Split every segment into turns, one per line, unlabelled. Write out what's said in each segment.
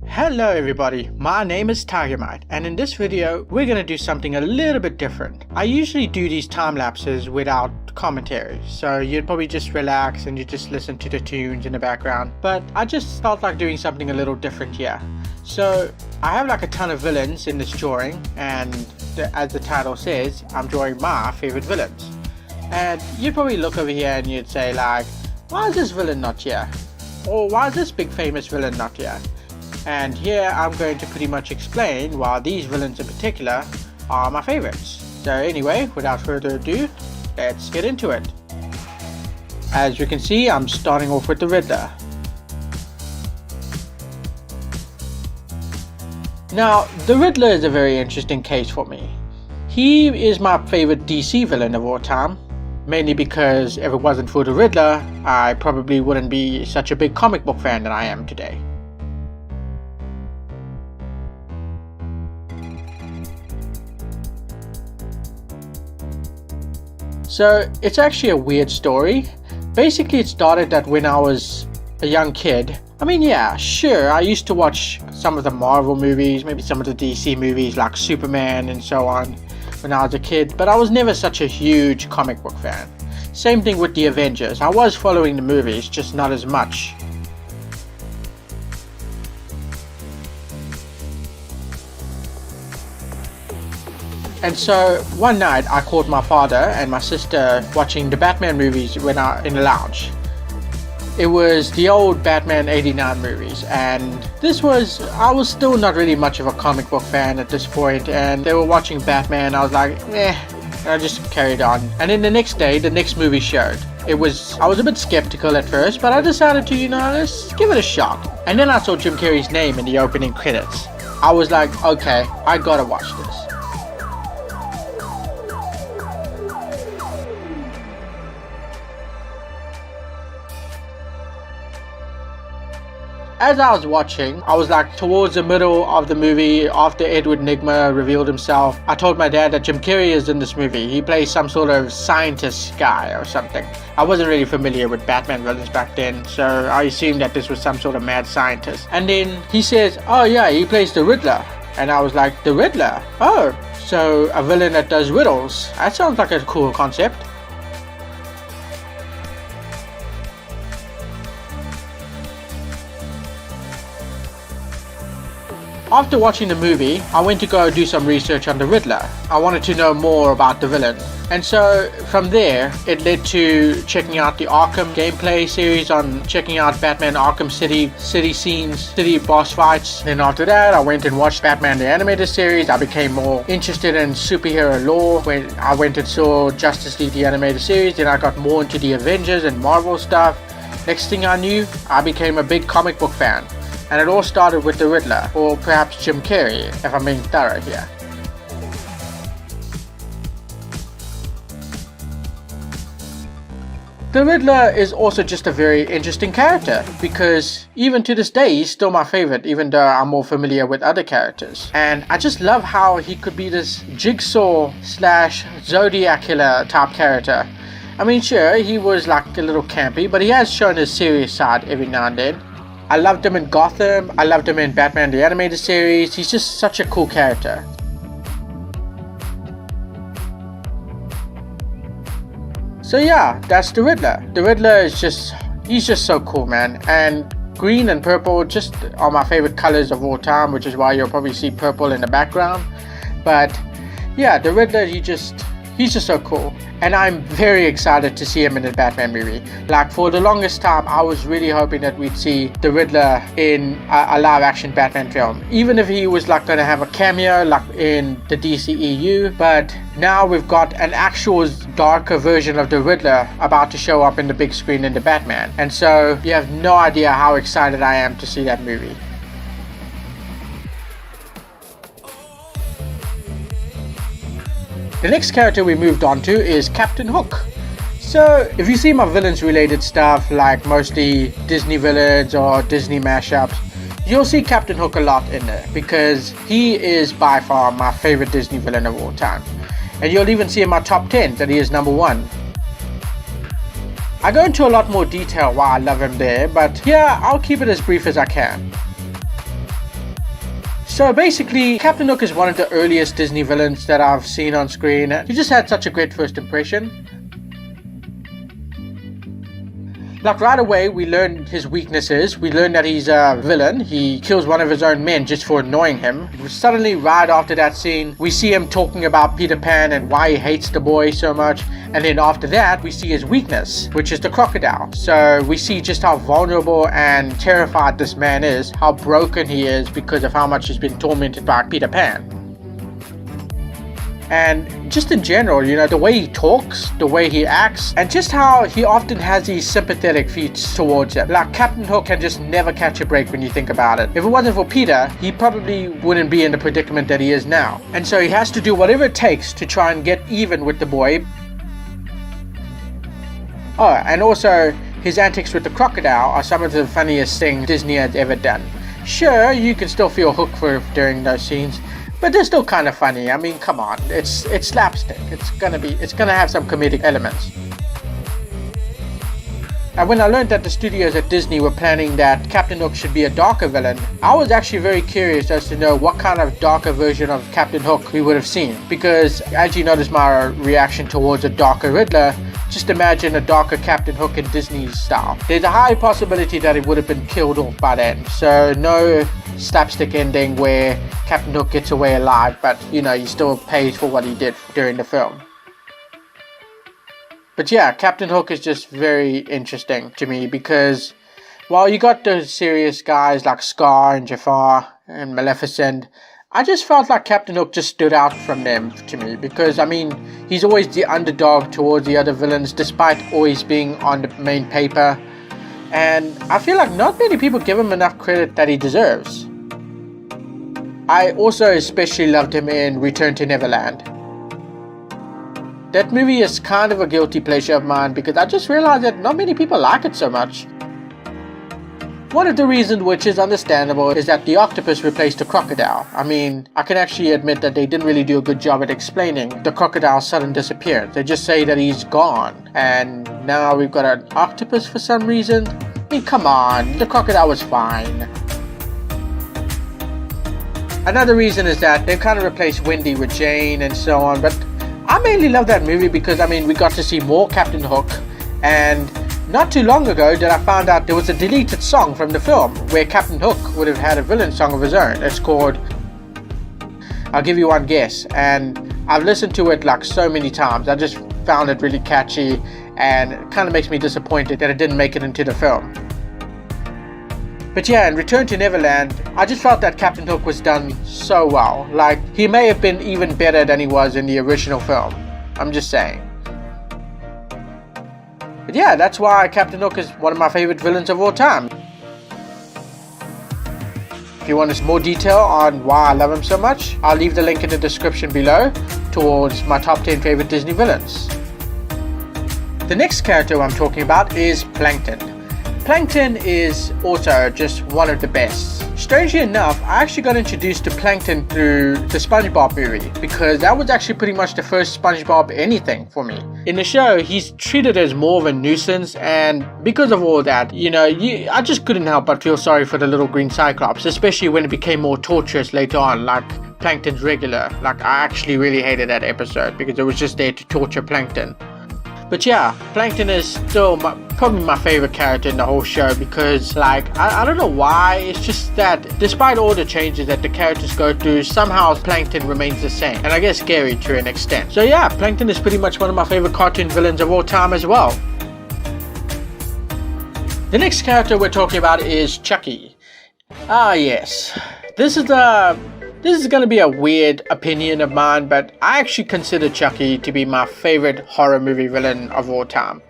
Hello everybody, my name is Tigermite, and in this video we're going to do something a little bit different. I usually do these time lapses without commentary, so you'd probably just relax and you just listen to the tunes in the background, but I just felt like doing something a little different here. So I have like a ton of villains in this drawing, and as the title says, I'm drawing my favorite villains. And you'd probably look over here and you'd say like, why is this villain not here? Or why is this big famous villain not here? And here I'm going to pretty much explain why these villains in particular are my favorites. So anyway, without further ado, let's get into it. As you can see, I'm starting off with the Riddler. Now, the Riddler is a very interesting case for me. He is my favorite DC villain of all time, mainly because if it wasn't for the Riddler, I probably wouldn't be such a big comic book fan that I am today. So it's actually a weird story. Basically it started that when I was a young kid. I mean, yeah, sure, I used to watch some of the Marvel movies, maybe some of the DC movies like Superman and so on when I was a kid, but I was never such a huge comic book fan. Same thing with the Avengers. I was following the movies, just not as much. And so one night I caught my father and my sister watching the Batman movies in the lounge. It was the old Batman 89 movies, and I was still not really much of a comic book fan at this point, and they were watching Batman. I was like, and I just carried on. And then the next day, the next movie showed. I was a bit skeptical at first, but I decided to, let's give it a shot. And then I saw Jim Carrey's name in the opening credits. I was like, okay, I gotta watch this. As I was watching, I was like towards the middle of the movie after Edward Nygma revealed himself. I told my dad that Jim Carrey is in this movie. He plays some sort of scientist guy or something. I wasn't really familiar with Batman villains back then, so I assumed that this was some sort of mad scientist. And then he says, oh yeah, he plays the Riddler. And I was like, the Riddler? Oh, so a villain that does riddles. That sounds like a cool concept. After watching the movie, I went to go do some research on the Riddler. I wanted to know more about the villain. And so from there, it led to checking out the Arkham gameplay series, on checking out Batman Arkham City scenes, city boss fights. Then after that, I went and watched Batman the animated series. I became more interested in superhero lore when I went and saw Justice League the animated series. Then I got more into the Avengers and Marvel stuff. Next thing I knew, I became a big comic book fan. And it all started with the Riddler, or perhaps Jim Carrey, if I'm being thorough here. The Riddler is also just a very interesting character, because even to this day he's still my favorite, even though I'm more familiar with other characters. And I just love how he could be this jigsaw / Zodiac killer type character. I mean, sure, he was like a little campy, but he has shown his serious side every now and then. I loved him in Gotham, I loved him in Batman the animated series. He's just such a cool character. So yeah, that's the Riddler. The Riddler is he's just so cool, man. And green and purple just are my favorite colors of all time, which is why you'll probably see purple in the background. But yeah, the Riddler, he's just so cool. And I'm very excited to see him in the Batman movie. Like, for the longest time, I was really hoping that we'd see the Riddler in a live-action Batman film. Even if he was like gonna have a cameo like in the DCEU. But now we've got an actual darker version of the Riddler about to show up in the big screen in the Batman. And so you have no idea how excited I am to see that movie. The next character we moved on to is Captain Hook. So if you see my villains related stuff, like mostly Disney villains or Disney mashups, you'll see Captain Hook a lot in there, because he is by far my favorite Disney villain of all time. And you'll even see in my top 10 that he is number 1. I go into a lot more detail why I love him there, but here I'll keep it as brief as I can. So basically, Captain Hook is one of the earliest Disney villains that I've seen on screen. He just had such a great first impression. Like right away, we learn his weaknesses. We learn that he's a villain. He kills one of his own men just for annoying him. Suddenly, right after that scene, we see him talking about Peter Pan and why he hates the boy so much. And then after that, we see his weakness, which is the crocodile. So we see just how vulnerable and terrified this man is, how broken he is because of how much he's been tormented by Peter Pan. And just in general, you know, the way he talks, the way he acts, and just how he often has these sympathetic feats towards him. Like, Captain Hook can just never catch a break when you think about it. If it wasn't for Peter, he probably wouldn't be in the predicament that he is now. And so he has to do whatever it takes to try and get even with the boy. Oh, and also, his antics with the crocodile are some of the funniest things Disney has ever done. Sure, you can still feel hooked for during those scenes, but they're still kind of funny. I mean, come on, it's slapstick. It's gonna have some comedic elements. And when I learned that the studios at Disney were planning that Captain Hook should be a darker villain, I was actually very curious as to know what kind of darker version of Captain Hook we would have seen. Because as you notice my reaction towards a darker Riddler, just imagine a darker Captain Hook in Disney's style. There's a high possibility that it would have been killed off by then. So no slapstick ending where Captain Hook gets away alive, but you know, he still pays for what he did during the film. But yeah, Captain Hook is just very interesting to me because while you got the serious guys like Scar and Jafar and Maleficent, I just felt like Captain Hook just stood out from them to me because, I mean, he's always the underdog towards the other villains despite always being on the main paper. And I feel like not many people give him enough credit that he deserves. I also especially loved him in Return to Neverland. That movie is kind of a guilty pleasure of mine because I just realized that not many people like it so much. One of the reasons, which is understandable, is that the octopus replaced the crocodile. I mean, I can actually admit that they didn't really do a good job at explaining the crocodile's sudden disappearance. They just say that he's gone, and now we've got an octopus for some reason. I mean, come on, the crocodile was fine. Another reason is that they've kind of replaced Wendy with Jane and so on, but I mainly love that movie because, I mean, we got to see more Captain Hook, and not too long ago that I found out there was a deleted song from the film where Captain Hook would have had a villain song of his own. It's called I'll Give You One Guess, and I've listened to it like so many times. I just found it really catchy, and it kind of makes me disappointed that it didn't make it into the film. But yeah, in Return to Neverland, I just felt that Captain Hook was done so well. Like, he may have been even better than he was in the original film. I'm just saying. But yeah, that's why Captain Hook is one of my favorite villains of all time. If you want more detail on why I love him so much, I'll leave the link in the description below towards my top 10 favorite Disney villains. The next character I'm talking about is Plankton. Plankton is also just one of the best. Strangely enough, I actually got introduced to Plankton through the SpongeBob movie because that was actually pretty much the first SpongeBob anything for me. In the show, he's treated as more of a nuisance, and because of all that, you know, I just couldn't help but feel sorry for the little green Cyclops, especially when it became more torturous later on, like Plankton's Regular. Like, I actually really hated that episode because it was just there to torture Plankton. But yeah, Plankton is still probably my favorite character in the whole show because, like, I don't know why, it's just that despite all the changes that the characters go through, somehow Plankton remains the same, and I guess scary to an extent. So yeah, Plankton is pretty much one of my favorite cartoon villains of all time as well. The next character we're talking about is Chucky. Ah yes, this is going to be a weird opinion of mine, but I actually consider Chucky to be my favorite horror movie villain of all time.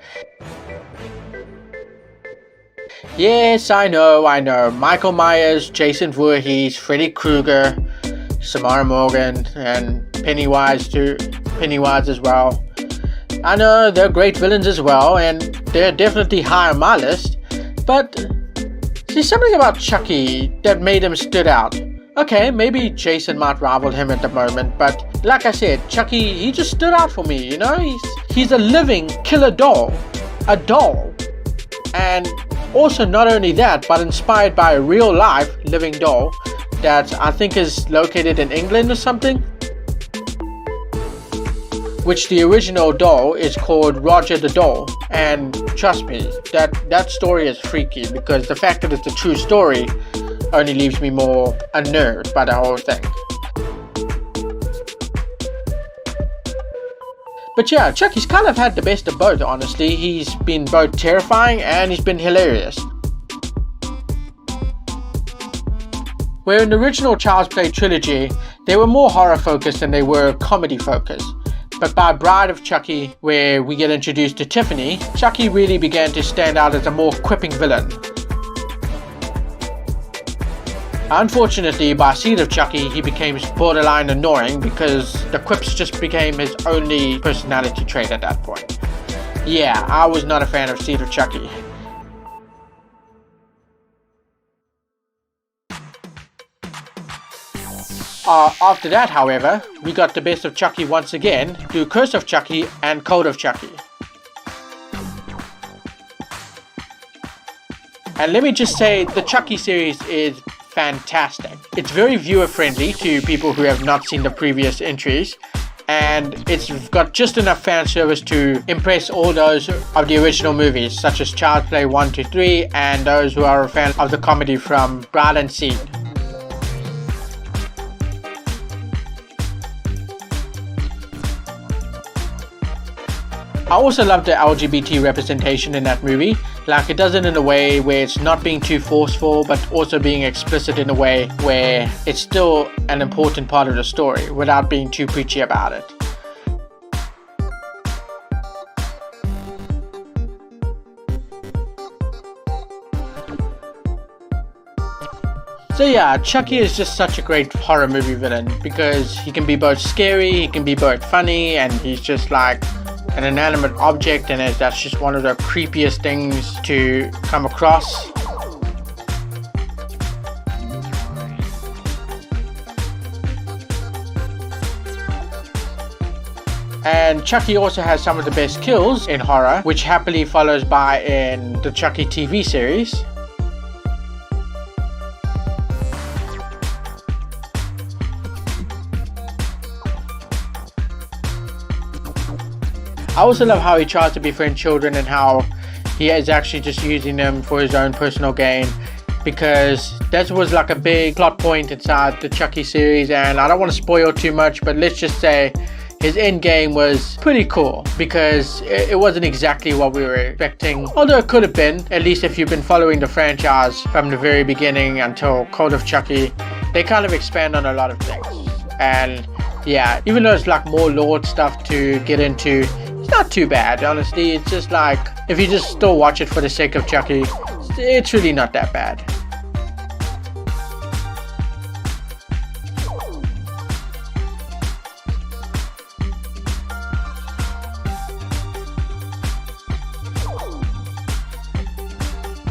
Yes, I know, Michael Myers, Jason Voorhees, Freddy Krueger, Samara Morgan, and Pennywise as well. I know they're great villains as well, and they're definitely high on my list, but see, something about Chucky that made him stood out. Okay, maybe Jason might rival him at the moment, but like I said, Chucky, he just stood out for me, you know? He's a living killer doll. A doll. And also not only that, but inspired by a real life living doll that I think is located in England or something, which the original doll is called Roger the Doll. And trust me, that story is freaky, because the fact that it's a true story only leaves me more unnerved by the whole thing. But yeah, Chucky's kind of had the best of both, honestly. He's been both terrifying and he's been hilarious. Where in the original Child's Play trilogy, they were more horror focused than they were comedy focused. But by Bride of Chucky, where we get introduced to Tiffany, Chucky really began to stand out as a more quipping villain. Unfortunately, by Seed of Chucky, he became borderline annoying because the quips just became his only personality trait at that point. Yeah, I was not a fan of Seed of Chucky. After that, however, we got the best of Chucky once again through Curse of Chucky and Code of Chucky. And let me just say, the Chucky series is fantastic. It's very viewer friendly to people who have not seen the previous entries, and it's got just enough fan service to impress all those of the original movies, such as Child's Play 1 to 3 and those who are a fan of the comedy from Bride and Seed. I also love the LGBT representation in that movie. Like, it does it in a way where it's not being too forceful, but also being explicit in a way where it's still an important part of the story without being too preachy about it. So yeah, Chucky is just such a great horror movie villain because he can be both scary, he can be both funny, and he's just like an inanimate object, and that's just one of the creepiest things to come across. And Chucky also has some of the best kills in horror, which happily follows by in the Chucky TV series. I also love how he tries to befriend children and how he is actually just using them for his own personal gain, because that was like a big plot point inside the Chucky series, and I don't want to spoil too much, but let's just say his end game was pretty cool because it wasn't exactly what we were expecting, although it could have been, at least if you've been following the franchise from the very beginning until Code of Chucky. They kind of expand on a lot of things, and yeah, even though it's like more lore stuff to get into, it's not too bad, honestly. It's just like, if you just still watch it for the sake of Chucky, it's really not that bad.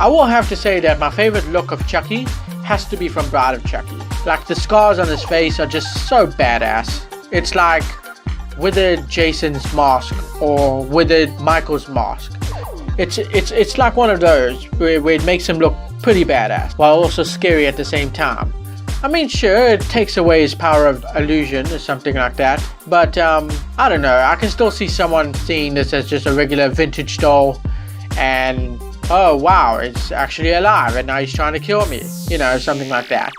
I will have to say that my favorite look of Chucky has to be from Bride of Chucky. Like, the scars on his face are just so badass. It's like withered Jason's mask or withered Michael's mask. It's like one of those where it makes him look pretty badass while also scary at the same time. I mean, sure, it takes away his power of illusion or something like that, but I don't know, I can still see someone seeing this as just a regular vintage doll and, oh wow, it's actually alive and now he's trying to kill me, you know, something like that.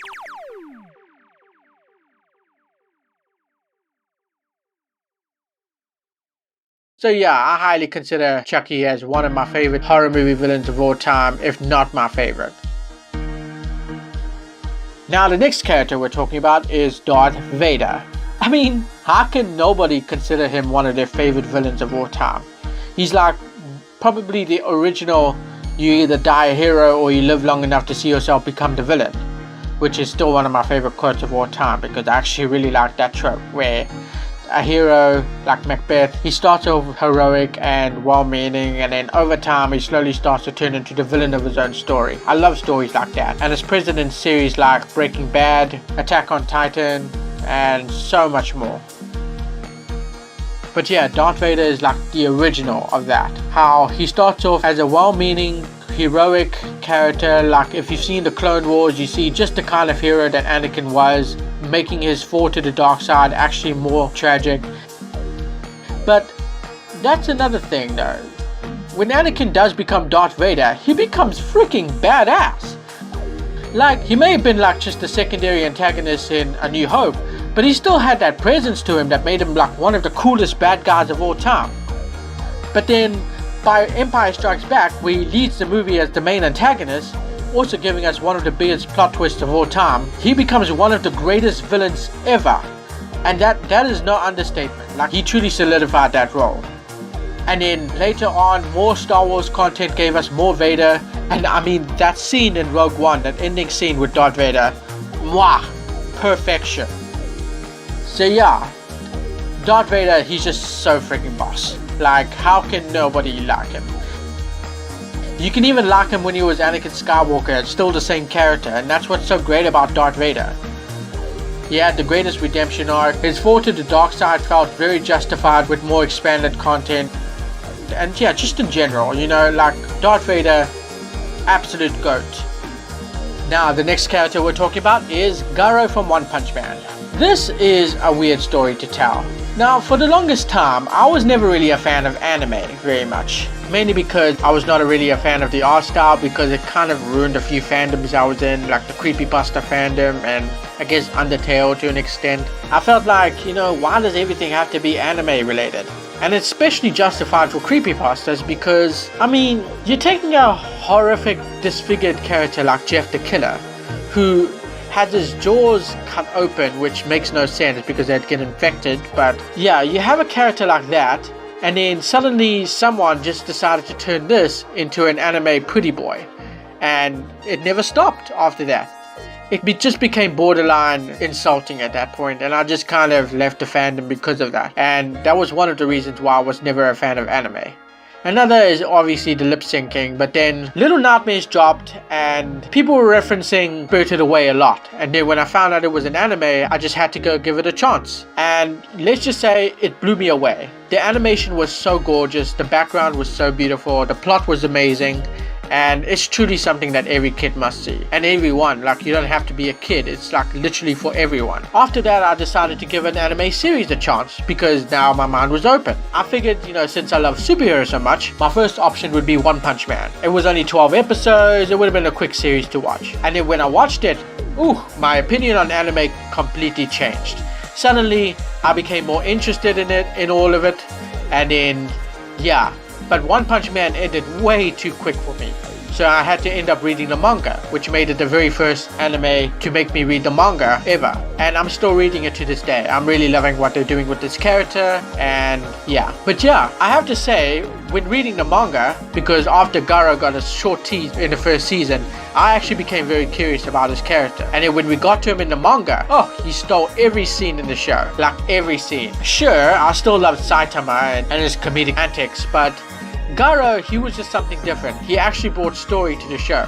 So yeah, I highly consider Chucky as one of my favorite horror movie villains of all time, if not my favorite. Now the next character we're talking about is Darth Vader. I mean, how can nobody consider him one of their favorite villains of all time? He's like probably the original, you either die a hero or you live long enough to see yourself become the villain, which is still one of my favorite quotes of all time because I actually really like that trope where a hero like Macbeth, he starts off heroic and well-meaning, and then over time he slowly starts to turn into the villain of his own story. I love stories like that, and it's present in series like Breaking Bad, Attack on Titan, and so much more. But yeah, Darth Vader is like the original of that. How he starts off as a well-meaning heroic character. Like if you've seen the Clone Wars, you see just the kind of hero that Anakin was, making his fall to the dark side actually more tragic. But that's another thing though. When Anakin does become Darth Vader, he becomes freaking badass. Like, he may have been like just a secondary antagonist in A New Hope, but he still had that presence to him that made him like one of the coolest bad guys of all time. But then by Empire Strikes Back, where he leads the movie as the main antagonist, also giving us one of the biggest plot twists of all time, he becomes one of the greatest villains ever. And that is no understatement. Like, he truly solidified that role. And then later on, more Star Wars content gave us more Vader. And I mean, that scene in Rogue One, that ending scene with Darth Vader, mwah, perfection. So yeah, Darth Vader, he's just so freaking boss. Like, how can nobody like him? You can even like him when he was Anakin Skywalker. It's still the same character, and that's what's so great about Darth Vader. He had the greatest redemption arc. His fall to the dark side felt very justified with more expanded content. And yeah, just in general, you know, like Darth Vader, absolute GOAT. Now, the next character we're talking about is Garo from One Punch Man. This is a weird story to tell. Now, for the longest time, I was never really a fan of anime very much. Mainly because I was not really a fan of the art style, because it kind of ruined a few fandoms I was in, like the creepypasta fandom and I guess Undertale to an extent. I felt like, you know, why does everything have to be anime related? And it's especially justified for creepypastas because, I mean, you're taking a horrific disfigured character like Jeff the Killer, who has his jaws cut open, which makes no sense because they'd get infected. But yeah, you have a character like that, and then suddenly someone just decided to turn this into an anime pretty boy, and it never stopped after that. It just became borderline insulting at that point, and I just kind of left the fandom because of that. And that was one of the reasons why I was never a fan of anime. Another is obviously the lip syncing, but then Little Nightmares dropped and people were referencing Spirited Away a lot. And then when I found out it was an anime, I just had to go give it a chance. And let's just say it blew me away. The animation was so gorgeous, the background was so beautiful, the plot was amazing. And it's truly something that every kid must see. And everyone, like, you don't have to be a kid, it's like literally for everyone. After that, I decided to give an anime series a chance because now my mind was open. I figured, you know, since I love superheroes so much, my first option would be One Punch Man. It was only 12 episodes, it would have been a quick series to watch. And then when I watched it, my opinion on anime completely changed. Suddenly, I became more interested in it, in all of it, and then, yeah. But One Punch Man ended way too quick for me. So I had to end up reading the manga, which made it the very first anime to make me read the manga ever. And I'm still reading it to this day. I'm really loving what they're doing with this character, and yeah. But yeah, I have to say, when reading the manga, because after Garo got a short tease in the first season, I actually became very curious about his character. And then when we got to him in the manga, he stole every scene in the show. Like every scene. Sure, I still loved Saitama and his comedic antics, but Garo, he was just something different. He actually brought story to the show.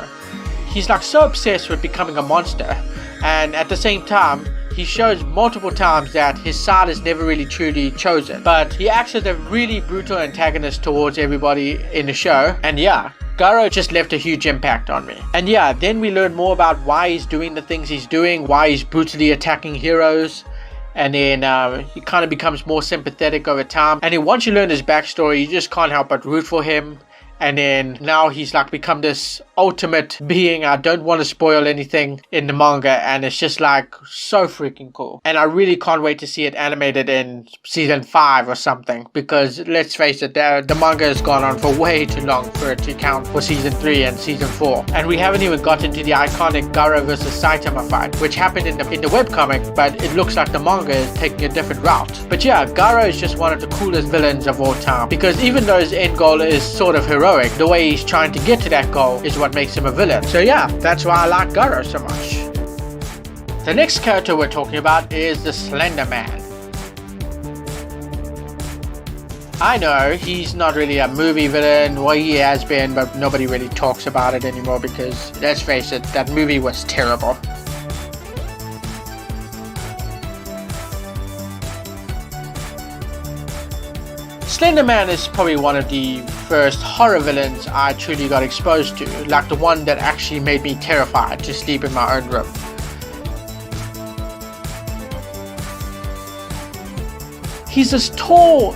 He's like so obsessed with becoming a monster, and at the same time, he shows multiple times that his side is never really truly chosen. But he acts as a really brutal antagonist towards everybody in the show, and yeah, Garo just left a huge impact on me. And yeah, then we learn more about why he's doing the things he's doing, why he's brutally attacking heroes. And then he kind of becomes more sympathetic over time. And then once you learn his backstory, you just can't help but root for him. And then now he's like become this ultimate being. I don't want to spoil anything in the manga, and it's just like so freaking cool. And I really can't wait to see it animated in season 5 or something, because let's face it, the manga has gone on for way too long for it to count for season 3 and season 4. And we haven't even gotten to the iconic Garo versus Saitama fight, which happened in the webcomic, but it looks like the manga is taking a different route. But yeah, Garo is just one of the coolest villains of all time, because even though his end goal is sort of heroic, the way he's trying to get to that goal is what makes him a villain. So yeah, that's why I like Garo so much. The next character we're talking about is the Slenderman. I know, he's not really a movie villain. Well, he has been, but nobody really talks about it anymore because, let's face it, that movie was terrible. Slenderman is probably one of the first horror villains I truly got exposed to, like the one that actually made me terrified to sleep in my own room. He's this tall,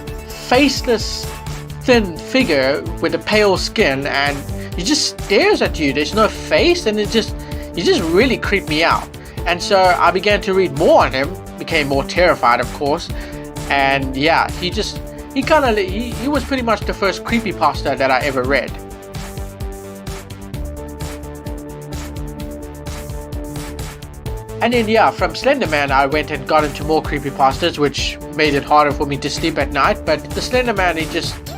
faceless, thin figure with a pale skin, and he just stares at you. There's no face, and he just really creeped me out. And so I began to read more on him, became more terrified, of course. And yeah, he was pretty much the first creepypasta that I ever read. And then yeah, from Slenderman I went and got into more creepypastas, which made it harder for me to sleep at night. But the Slenderman,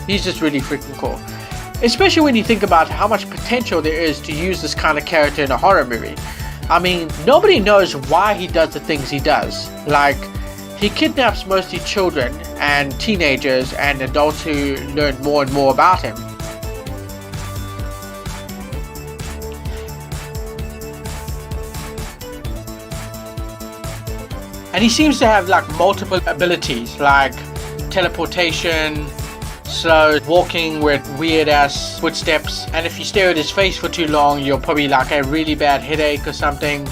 he's just really freaking cool. Especially when you think about how much potential there is to use this kind of character in a horror movie. I mean, nobody knows why he does the things he does. Like, he kidnaps mostly children and teenagers and adults who learn more and more about him. And he seems to have like multiple abilities, like teleportation, slow walking with weird ass footsteps, and if you stare at his face for too long you'll probably like a really bad headache or something.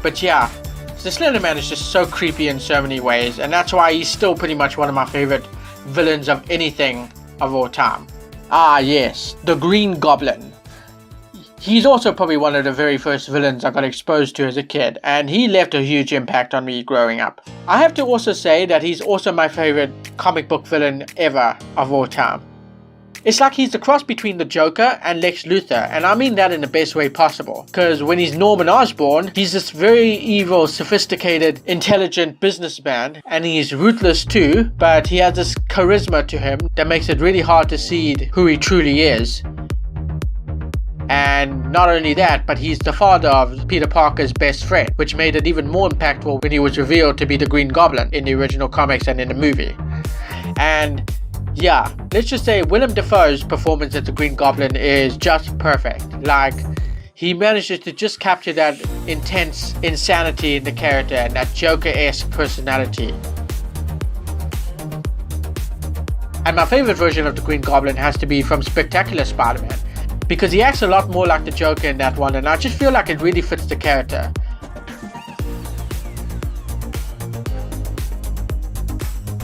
But yeah, the Slenderman is just so creepy in so many ways, and that's why he's still pretty much one of my favorite villains of anything of all time. Ah yes, the Green Goblin. He's also probably one of the very first villains I got exposed to as a kid, and he left a huge impact on me growing up. I have to also say that he's also my favorite comic book villain ever of all time. It's like he's the cross between the Joker and Lex Luthor, and I mean that in the best way possible. Because when he's Norman Osborn, he's this very evil, sophisticated, intelligent businessman, and he's ruthless too, but he has this charisma to him that makes it really hard to see who he truly is. And not only that, but he's the father of Peter Parker's best friend, which made it even more impactful when he was revealed to be the Green Goblin in the original comics and in the movie. And yeah, let's just say Willem Dafoe's performance as the Green Goblin is just perfect. Like, he manages to just capture that intense insanity in the character and that Joker-esque personality. And my favorite version of the Green Goblin has to be from Spectacular Spider-Man, because he acts a lot more like the Joker in that one, and I just feel like it really fits the character.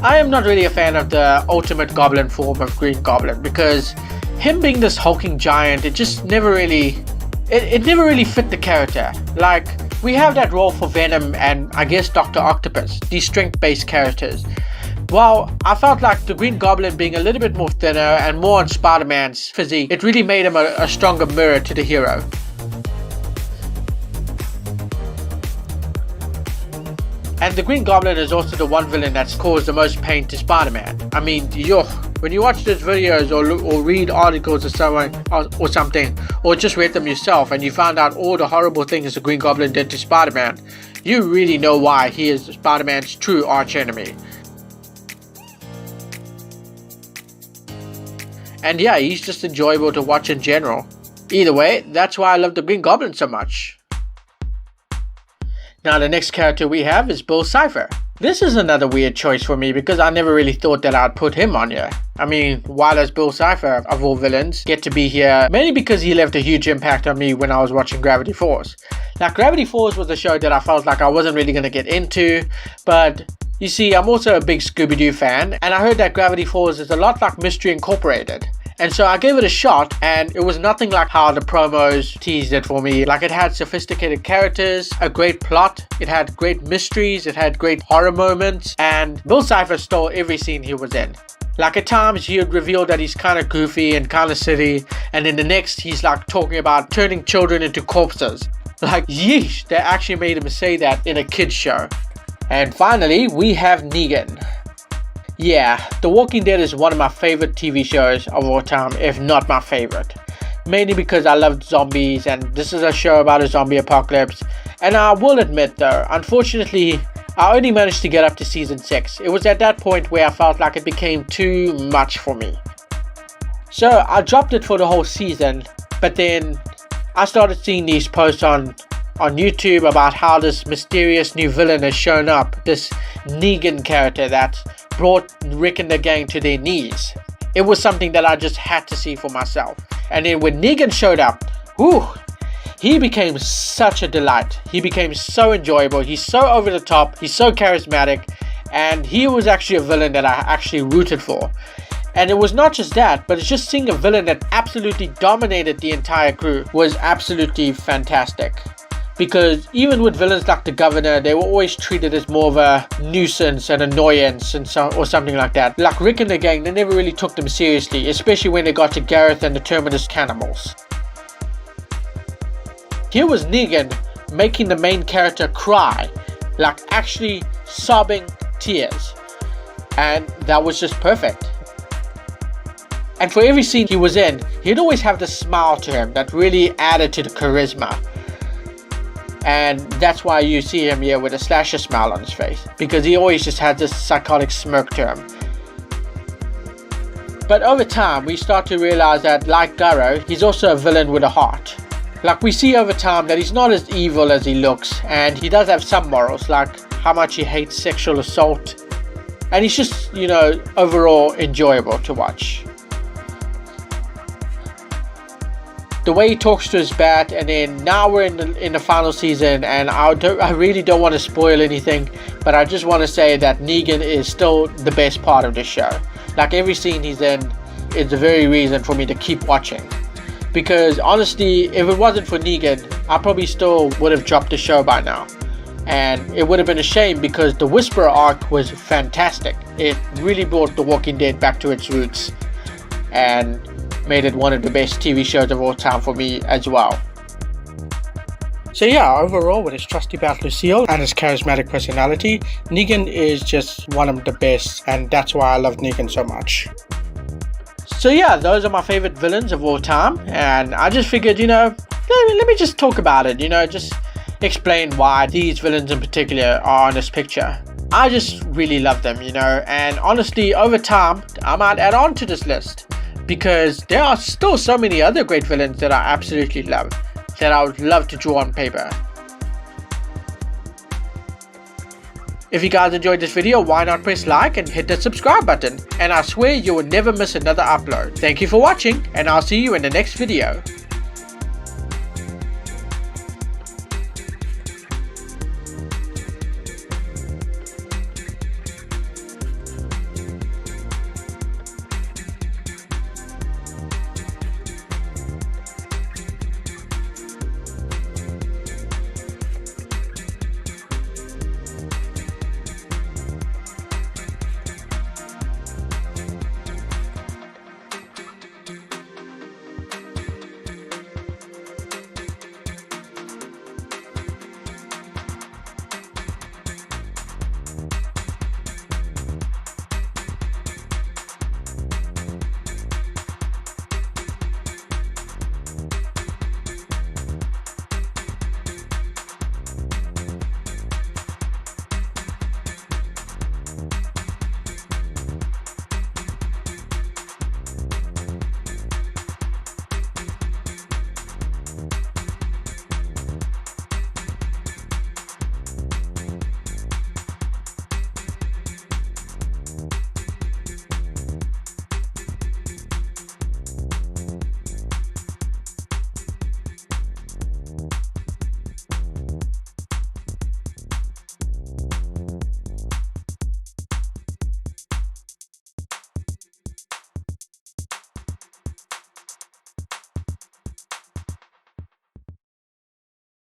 I am not really a fan of the ultimate goblin form of Green Goblin, because him being this hulking giant, it just never really fit the character. Like, we have that role for Venom and I guess Dr. Octopus, these strength-based characters. Well, I felt like the Green Goblin being a little bit more thinner and more on Spider-Man's physique, it really made him a stronger mirror to the hero. And the Green Goblin is also the one villain that's caused the most pain to Spider-Man. I mean, when you watch those videos or read articles or something, or just read them yourself, and you found out all the horrible things the Green Goblin did to Spider-Man, you really know why he is Spider-Man's true arch-enemy. And yeah, he's just enjoyable to watch in general. Either way, that's why I love the Green Goblin so much. Now the next character we have is Bill Cipher. This is another weird choice for me because I never really thought that I'd put him on here. I mean, why does Bill Cipher, of all villains, get to be here? Mainly because he left a huge impact on me when I was watching Gravity Falls. Now Gravity Falls was a show that I felt like I wasn't really going to get into, but you see, I'm also a big Scooby-Doo fan, and I heard that Gravity Falls is a lot like Mystery Incorporated. And so I gave it a shot, and it was nothing like how the promos teased it for me. Like, it had sophisticated characters, a great plot, it had great mysteries, it had great horror moments, and Bill Cipher stole every scene he was in. Like, at times he would reveal that he's kind of goofy and kind of silly, and in the next he's like talking about turning children into corpses. Like, yeesh, they actually made him say that in a kids show. And finally, we have Negan. Yeah, The Walking Dead is one of my favorite TV shows of all time, if not my favorite. Mainly because I loved zombies, and this is a show about a zombie apocalypse. And I will admit though, unfortunately, I only managed to get up to season 6. It was at that point where I felt like it became too much for me. So I dropped it for the whole season, but then I started seeing these posts on on YouTube about how this mysterious new villain has shown up, this Negan character that brought Rick and the gang to their knees. It was something that I just had to see for myself. And then when Negan showed up, whew, he became such a delight. He became so enjoyable. He's so over the top. He's so charismatic. And he was actually a villain that I actually rooted for. And it was not just that, but it's just seeing a villain that absolutely dominated the entire crew was absolutely fantastic. Because even with villains like the Governor, they were always treated as more of a nuisance and annoyance and or something like that. Like Rick and the gang, they never really took them seriously, especially when they got to Gareth and the Terminus cannibals. Here was Negan making the main character cry, like actually sobbing tears. And that was just perfect. And for every scene he was in, he'd always have this smile to him that really added to the charisma. And that's why you see him here with a slasher smile on his face, because he always just had this psychotic smirk to him. But over time, we start to realize that, like Garrow, he's also a villain with a heart. Like, we see over time that he's not as evil as he looks, and he does have some morals, like how much he hates sexual assault. And he's just, you know, overall enjoyable to watch. The way he talks to his bat, and then now we're in the final season, and I really don't want to spoil anything, but I just want to say that Negan is still the best part of this show. Like, every scene he's in is the very reason for me to keep watching. Because honestly, if it wasn't for Negan, I probably still would have dropped the show by now. And it would have been a shame, because the Whisperer arc was fantastic. It really brought The Walking Dead back to its roots and made it one of the best TV shows of all time for me as well. So yeah, overall, with his trusty bat Lucille and his charismatic personality, Negan is just one of the best, and that's why I love Negan so much. So yeah, those are my favorite villains of all time, and I just figured, you know, let me just talk about it, you know, just explain why these villains in particular are on this picture. I just really love them, you know, and honestly, over time, I might add on to this list, because there are still so many other great villains that I absolutely love, that I would love to draw on paper. If you guys enjoyed this video, why not press like and hit the subscribe button, and I swear you will never miss another upload. Thank you for watching, and I'll see you in the next video.